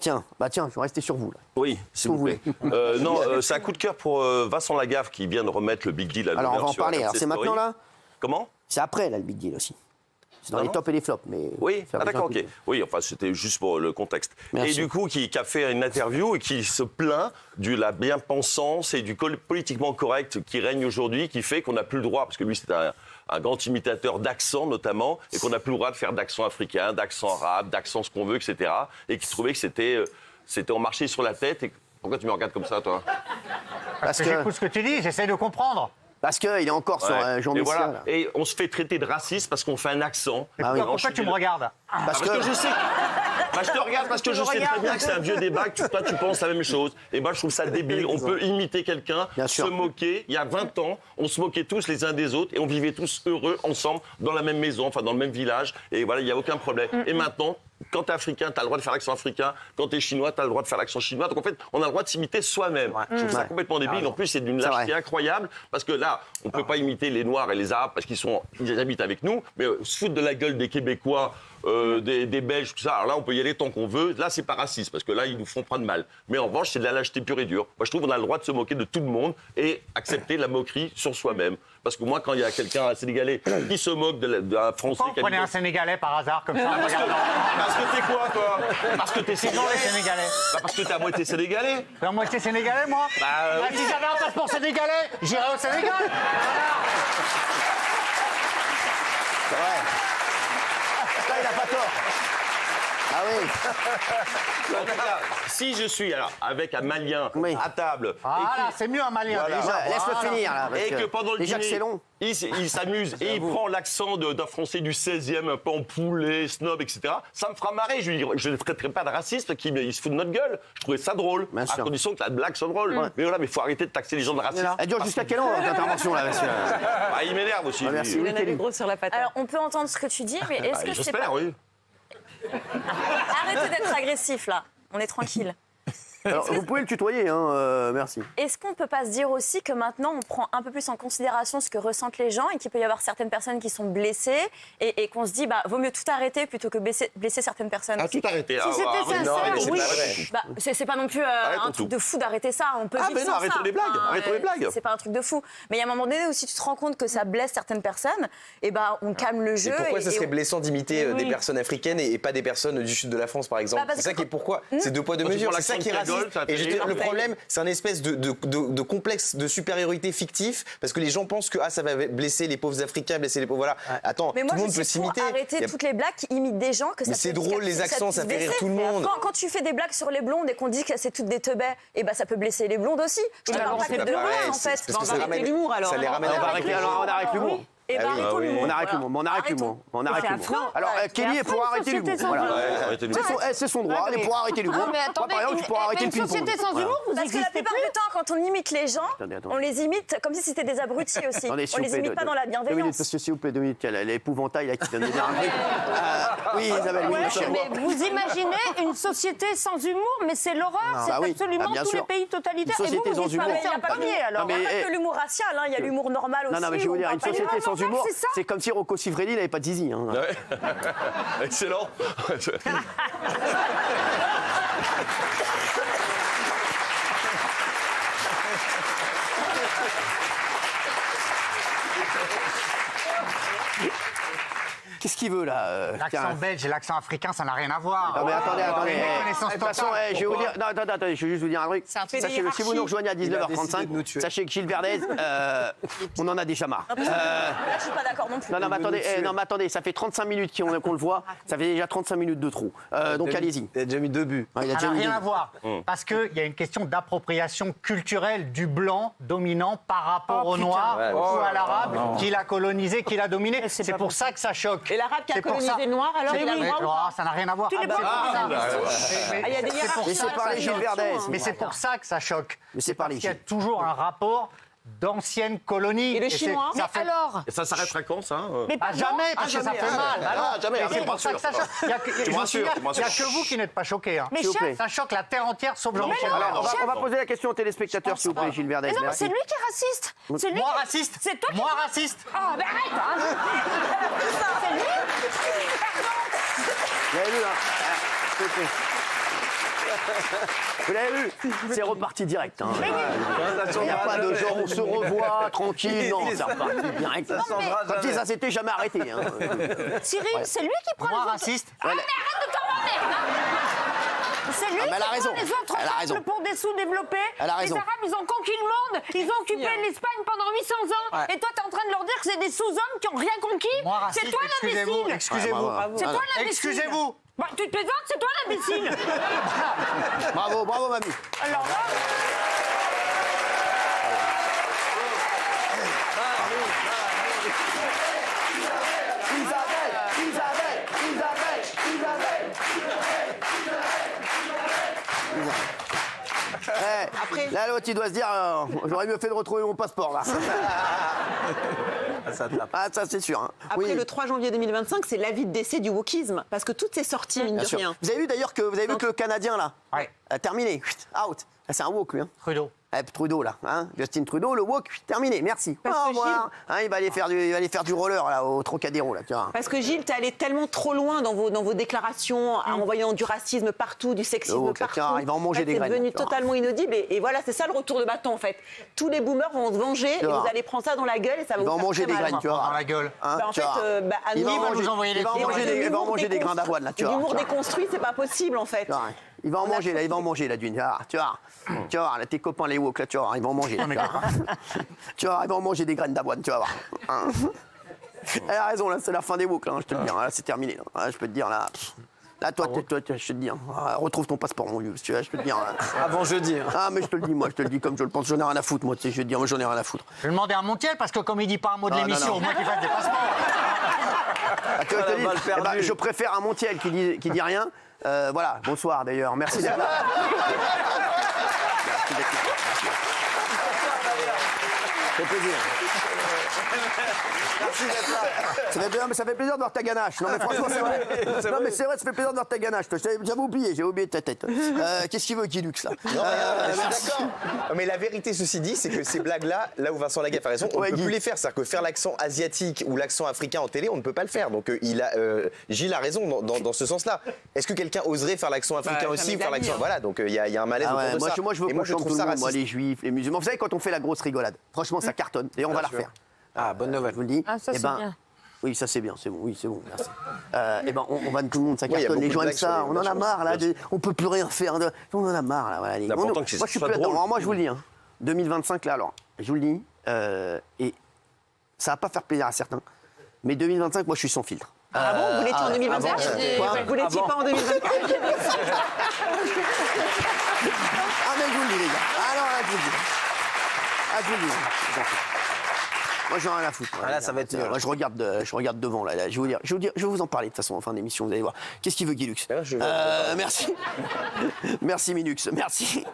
tiens, je vais rester sur vous. Là. Oui, si vous voulez. Non, c'est un coup de cœur pour Vincent Lagaffe qui vient de remettre le Big Deal à l'honneur. Alors, on va en parler. Alors, c'est maintenant, là? Comment? C'est après, là, le Big Deal aussi. C'est dans les tops et les flops, mais... Oui, d'accord, ok. Oui, enfin, c'était juste pour le contexte. Merci. Et du coup, qui a fait une interview et qui se plaint de la bien-pensance et du politiquement correct qui règne aujourd'hui, qui fait qu'on n'a plus le droit, parce que lui, c'est un grand imitateur d'accent, notamment, et qu'on n'a plus le droit de faire d'accent africain, d'accent arabe, d'accent ce qu'on veut, etc. Et qui trouvait que c'était en marché sur la tête. Et pourquoi tu me regardes comme ça, toi? Parce que j'écoute ce que tu dis, j'essaie de comprendre. Parce qu'il est encore sur Jean Messia. Voilà. Là. Et on se fait traiter de raciste parce qu'on fait un accent. Pourquoi tu me regardes? Parce que je sais. Je te regarde parce que je sais très bien que c'est un vieux débat, que toi tu penses la même chose. Et moi je trouve ça débile. On peut imiter quelqu'un, se moquer. Il y a 20 ans, on se moquait tous les uns des autres et on vivait tous heureux ensemble dans la même maison, enfin dans le même village. Et voilà, il n'y a aucun problème. Et maintenant, quand t'es africain, t'as le droit de faire l'accent africain. Quand t'es chinois, t'as le droit de faire l'accent chinois. Donc en fait, on a le droit de s'imiter soi-même. Je trouve ça complètement débile. En plus, c'est d'une lâcheté incroyable parce que là, on peut pas imiter les Noirs et les Arabes parce qu'ils habitent avec nous, mais se foutre de la gueule des Québécois, des Belges, tout ça. Alors là, on peut y aller tant qu'on veut. Là, c'est pas raciste parce que là, ils nous font prendre mal. Mais en revanche, c'est de la lâcheté pure et dure. Moi, je trouve qu'on a le droit de se moquer de tout le monde et accepter la moquerie sur soi-même. Parce que moi, quand il y a quelqu'un, un Sénégalais, qui se moque d'un Français... Pourquoi vous prenez un Sénégalais par hasard comme ça? Parce que t'es quoi, toi? Parce que t'es Sénégalais. Les Sénégalais. Parce que t'es à moitié Sénégalais. T'es à moitié Sénégalais, moi? Si j'avais un passeport sénégalais, j'irais au Sénégal. C'est vrai. Ça, il n'a pas tort. Ah oui. En tout cas, si je suis avec un Malien à table... Voilà, c'est mieux un Malien, voilà. déjà. Laisse-le finir, là. Et que pendant le déjà dîner, que c'est long. il s'amuse et il prend l'accent d'un Français du 16e, un peu empoulet, snob, etc. Ça me fera marrer. Je ne le traiterai pas de raciste parce qu'il se fout de notre gueule. Je trouvais ça drôle, à condition que la blague soit drôle. Mais voilà, mais il faut arrêter de taxer les gens de racisme. Elle dure jusqu'à quelle heure, votre intervention, là, monsieur? Il m'énerve aussi. Merci. Il en avait gros sur la patate. Alors, on peut entendre ce que tu dis, mais est-ce que c'est J'espère, pas... oui. Arrêtez d'être agressif, là. On est tranquille. Alors, vous pouvez le tutoyer, hein, merci. Est-ce qu'on ne peut pas se dire aussi que maintenant, on prend un peu plus en considération ce que ressentent les gens et qu'il peut y avoir certaines personnes qui sont blessées et qu'on se dit, vaut mieux tout arrêter plutôt que blesser certaines personnes. Tout arrêter. Si c'était sincère, oui. Pas C'est pas non plus un truc de fou d'arrêter ça. On peut vivre sans ça. Arrêtons les blagues. Arrêtons les blagues. C'est pas un truc de fou. Mais il y a un moment donné où si tu te rends compte que ça blesse certaines personnes, on calme le jeu. Et pourquoi ça serait blessant d'imiter des personnes africaines et pas des personnes du sud de la France, par exemple? C'est ça qui est pourquoi. C'est deux poids deux mesures. C'est ça qui est raciste. Et le problème, c'est un espèce de complexe de supériorité fictif parce que les gens pensent que ça va blesser les pauvres Africains, blesser les pauvres. Voilà. Attends, tout le monde peut s'imiter. Arrêter toutes les blagues qui imitent des gens que ça. Mais c'est drôle, les accents, ça fait rire tout le monde. Quand tu fais des blagues sur les blondes et qu'on dit que c'est toutes des teubets, ça peut blesser les blondes aussi. Je te parle pas que de moi, en fait. On va arrêter l'humour alors. Ça les ramène à on arrête l'humour. Arrêtons l'humour. On arrête l'humour, on arrête l'humour. On arrête l'humour. Alors, Kelly est pour arrêter l'humour. C'est son droit, elle est pour arrêter l'humour. Mais attendez, par exemple, tu pourras arrêter le une ping-pong. société sans humour, vous Parce que la plupart du temps, quand on imite les gens, on les imite comme si c'était des abrutis aussi. On les imite pas dans la bienveillance. 2 minutes, parce que s'il vous plaît, 2 minutes, il y a l'épouvantail là qui vient de dire un truc. Oui, Isabelle, oui, mais vous imaginez une société sans humour, mais c'est l'horreur, c'est absolument tous les pays totalitaires. Et vous disparaissez en premier alors. Il n'y a pas que l'humour racial, il y a l'humour normal aussi. Non, mais je vais vous dire, une société sans humour, c'est comme si Rocco Siffredi n'avait pas de zizi. Excellent. Qu'est-ce qu'il veut là L'accent belge et l'accent africain, ça n'a rien à voir. Non mais attendez. De toute façon, je vais vous dire. Non, attendez, je vais juste vous dire un truc. Sachez-le, si vous nous rejoignez à 19h35, sachez que Gilles Verdez, on en a déjà marre. Je suis pas d'accord non plus. Non, mais attendez, ça fait 35 minutes qu'on le voit. Ça fait déjà 35 minutes de trop. Donc allez-y. Il a déjà mis 2 buts. Ça n'a rien à voir. Parce qu'il y a une question d'appropriation culturelle du blanc dominant par rapport au noir ou à l'arabe qui l'a colonisé, qui l'a dominé. C'est pour ça que ça choque. Et l'arabe qui a colonisé le noir, alors il a le droit. Ça n'a rien à voir. Il y a des Laissez parler Gilles Verdez. Mais c'est pour ça que ça choque. Laissez parler. Il y a toujours un rapport d'anciennes colonies. Et le chinois. Mais alors. Et ça s'arrêtera quand, ça? Mais jamais, parce que ça fait mal. Jamais. C'est pour ça que ça choque. Il n'y a que vous qui n'êtes pas choqués. Mais ça choque la terre entière, sauf Jean-Michel. Alors, on va poser la question aux téléspectateurs, s'il vous plaît, Gilles Verdez. Non, c'est lui qui est raciste. Moi raciste. C'est toi qui... Moi raciste. Ah, mais arrête. C'est lui. Vous avez vu, hein? Vous l'avez vu? C'est reparti direct. Hein. Il n'y a pas de genre, on se revoit, tranquille. Non, c'est reparti direct. Comme si ça s'était jamais arrêté. Hein. Cyril, c'est lui qui prend Moi, les autres... raciste. Ah, mais arrête de t'en C'est lui qui prend les autres peuples pour des sous-développés. Les Arabes, ils ont conquis le monde. Ils ont occupé l'Espagne pendant 800 ans. Ouais. Et toi, t'es en train de leur dire que c'est des sous-hommes qui n'ont rien conquis. Moi, raciste, c'est toi l'imbécile. Excusez-vous. C'est toi l'imbécile. Excusez-vous. Bah, tu te plaisantes, c'est toi l'imbécile. Bravo, bravo, mamie. Alors là... Après... Là, l'autre, il doit se dire j'aurais mieux fait de retrouver mon passeport, là. Ah, ça, c'est sûr. Hein. Après, le 3 janvier 2025, c'est l'avis de décès du wokisme. Parce que toutes ces sorties, mine de rien. Vous avez vu d'ailleurs que le Canadien, là, a terminé. Out. C'est un woke, lui. Hein. Trudeau. Trudeau, là. Hein. Justin Trudeau, le woke, terminé. Merci. Il va aller faire du roller, là, au Trocadéro, là. Tu vois. Parce que Gilles, t'es allé tellement trop loin dans vos déclarations, en voyant du racisme partout, du sexisme partout. Il va en manger des graines. C'est devenu totalement inaudible. Et voilà, c'est ça le retour de bâton, en fait. Tous les boomers vont se venger et vous allez prendre ça dans la gueule et ça va vous faire manger très des mal. graines, tu vois. Dans la gueule. Hein, en fait, il va en manger des grains d'avoine, là, tu vois. L'humour déconstruit, c'est pas possible, en fait. Il va en manger, là, il va en manger, la dune. Tu vois, là, tes copains, les woke, là, tu vois, ils vont en manger. Tu vois, ils vont en manger des graines d'avoine, tu vas voir. Hein. Elle a raison, là, c'est la fin des woke, là, je te le dis. Là, c'est terminé. Là, je peux te dire, là. Là, toi, je te dis, retrouve ton passeport, mon vieux, tu vois, je peux te dire. Avant jeudi. Ah, mais je te le dis, moi, je te le dis comme je le pense, j'en ai rien à foutre, moi, tu sais, je vais te dire, moi, j'en ai rien à foutre. Je vais demander à Montiel, parce que comme il dit pas un mot de l'émission, moi qui fasse des passeports. Je préfère un Montiel qui dit rien. Voilà, bonsoir d'ailleurs, merci d'être là. Ça fait plaisir. Merci d'être là. Ça fait plaisir de voir ta ganache. Non mais franchement c'est vrai. Non mais c'est vrai, ça fait plaisir de voir ta ganache. J'avais oublié ta tête. Qu'est-ce qu'il veut Guy Lux là? D'accord. Mais la vérité, ceci dit, c'est que ces blagues-là, là où Vincent Lagaffe a raison, on ne peut plus les faire. C'est-à-dire que faire l'accent asiatique ou l'accent africain en télé, on ne peut pas le faire. Donc Gilles a raison dans ce sens-là. Est-ce que quelqu'un oserait faire l'accent africain aussi, faire l'accent... Voilà, donc il y a un malaise autour de ça. Moi je veux qu'on chante tout le monde, moi les juifs, les musulmans. Vous savez quand on fait la grosse rigolade, franchement ça cartonne. Et on va la refaire. Ah, bonne nouvelle. Je vous le dis. Ah, ça, c'est bien. Oui, ça c'est bien, c'est bon, oui, c'est bon, merci. On va tout le monde, ça cartonne, les gens aiment ça, on en a marre là, on peut plus rien faire, on en a marre là, voilà. Moi je suis plus là-dedans, moi je vous le dis, 2025 là alors, je vous le dis, et ça va pas faire plaisir à certains, mais 2025 moi je suis sans filtre. Ah bon, vous l'étiez en 2024 Vous l'étiez pas en 2024 Ah mais je vous le dis les gars, alors là je vous le dis. Ah je vous le dis. Moi, j'en ai rien à foutre. Là, ça va être. Moi, je regarde devant. Là. Je vais vous en parler de toute façon en fin d'émission. Vous allez voir. Qu'est-ce qu'il veut, Guy Lux? Merci. Merci, Minux. Merci.